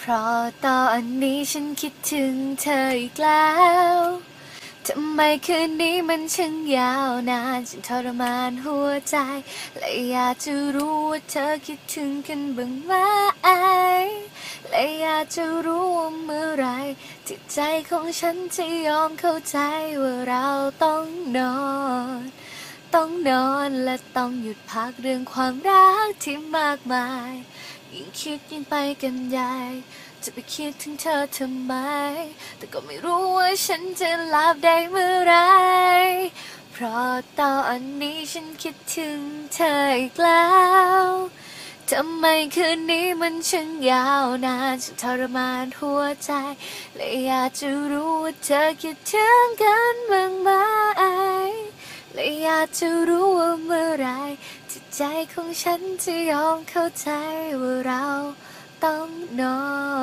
เพราะตอนนี้ฉันคิดถึงเธออีกแล้วทำไมคืนนี้มันช่างยาวนานจนทรมานหัวใจและอยากจะรู้ว่าเธอคิดถึงกันบ้างไหมและอยากจะรู้ว่าเมื่อไรที่ใจของฉันจะยอมเข้าใจว่าเราต้องนอนและต้องหยุดพักเรื่องความรักที่มากมายยิ่งคิดยิ่งไปกันใหญ่จะไปคิดถึงเธอทำไมแต่ก็ไม่รู้ว่าฉันจะหลับได้เมื่อไรเพราะตอนนี้ฉันคิดถึงเธออีกแล้วทำไมคืนนี้มันช่างยาวนานจนทรมานหัวใจและอยากจะรู้ว่าเธอคิดถึงกันบ้างไหมและอยากจะรู้ว่าเมื่อไรที่ใจของฉันจะยอมเข้าใจว่าเราต้องนอน